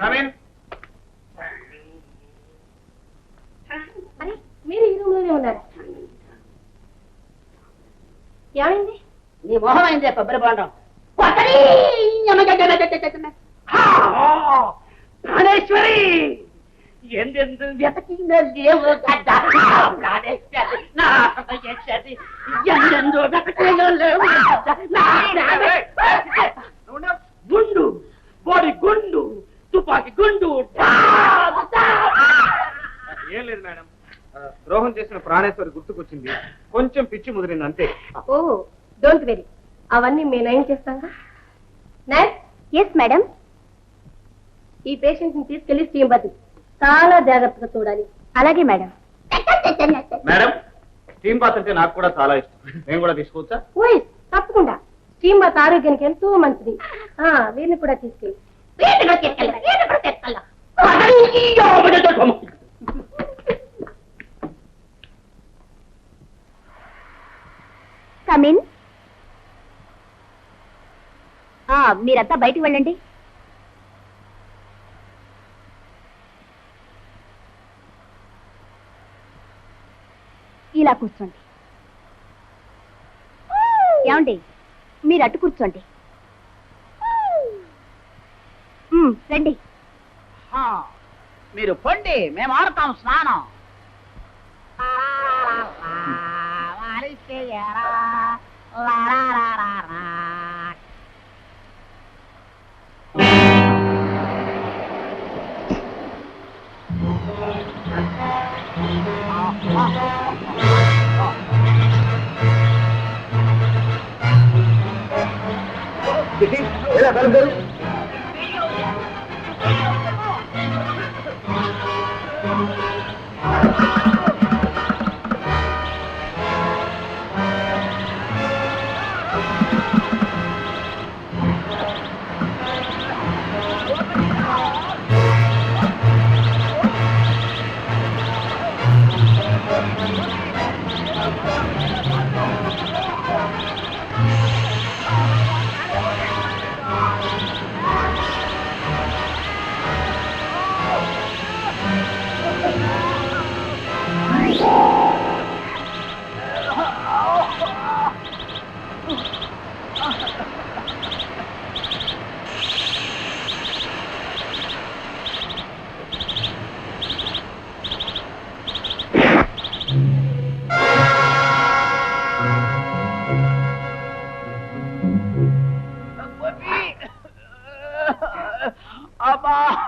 అరే మీరు ఈ రూమ్ లోనే ఉన్నారు. ఏమైంది? నీ మొహం అయిందే కొబ్బరి బాండం. ప్రాణేశ్వరి ఎందెందు వెతకిన లేవు కదా ప్రాణేశ్వరి, నా ప్రాణేశ్వరి ఎందెందు వెతకిన లేవు కదా. గుండు, బాడీ గుండు, తుపాకి గుండు. ఏం లేదు మేడం, ద్రోహం చేసిన ప్రాణేశ్వరి గుర్తుకొచ్చింది, కొంచెం పిచ్చి ముదిరింది అంతే. ఓ డోంట్ వెరీ, అవన్నీ మేము నయం చేస్తాం. నైస్. Yes madam. ఈ పేషెంట్ ని తీసుకెళ్లి స్టీమ్ బతి చాలా జాగ్రత్తగా చూడాలి. అలాగే మేడం. మేడం, స్టీమ్ బాత్ అంటే నాకు కూడా చాలా ఇష్టం, నేను కూడా తీసుకోవచ్చా? ఓయ్ తప్పకుండా. స్టీమ్ బాత్ ఆరోగ్యానికి ఎంతో మంచిది. వీరిని కూడా తీసుకెళ్ళి. కమిన్. మీరంతా బయటికి వెళ్ళండి. ఇలా కూర్చోండి. ఏమండి, మీరు అటు కూర్చోండి. రండి. మీరు పొండి, మేము ఆడతాం స్నానం.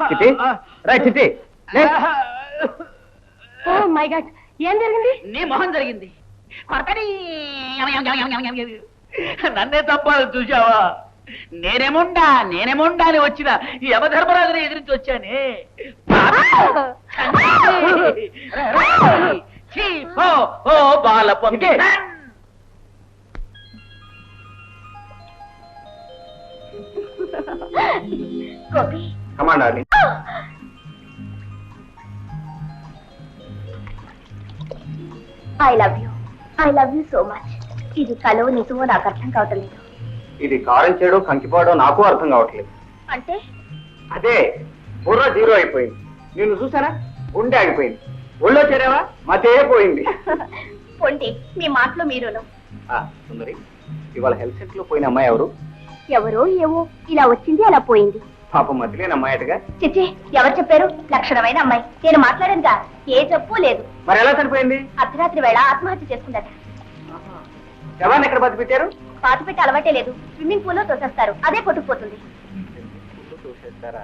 చిట్టి, రైట్ చిట్టి. ఓ మై గాడ్, ఏం జరిగింది? నీ మొహం జరిగింది. కొరకని నన్నే తప్పాలి చూసావా? నేనేముండా అని వచ్చిన యమధర్మరాజుని ఎదిరించి వచ్చానే. బాలపండి. Gopi, command darling. I love you so much. ఇది కలవు నిజమో నాకు అర్థం కావటం లేదు. ఇది కారం చేయడం కంకిపోవడం నాకు అర్థం కావట్లేదు. అంటే అదే బుర్ర జీరో అయిపోయింది. నిన్ను చూసానా, గుండె ఆగిపోయింది. ఒళ్ళో చేరావా, మతే పోయింది. పొండి, మీ మాటలో మీరును. సుందరి, ఇవాళ హెల్త్ సెంటర్ లో పోయిన అమ్మాయి ఎవరు? ఎవరో ఏవో ఇలా వచ్చింది అలా పోయింది. పాపం మతిలేని అమ్మాయిగా. చిచ్చి, ఎవరు చెప్పారు? లక్షణమైన అమ్మాయి. నేను మాట్లాడానుగా, ఏ జబ్బు లేదు. మరి ఎలా చనిపోయింది? అర్ధరాత్రి వేళ ఆత్మహత్య చేసుకుందట. శవాన్ని ఎక్కడ బతి పెట్టారు? పాతి పెట్టి అలవాటే లేదు. స్విమ్మింగ్ పూల్ లో తోసేస్తారు, అదే కొట్టుకుపోతుంది. చూసేస్తారా?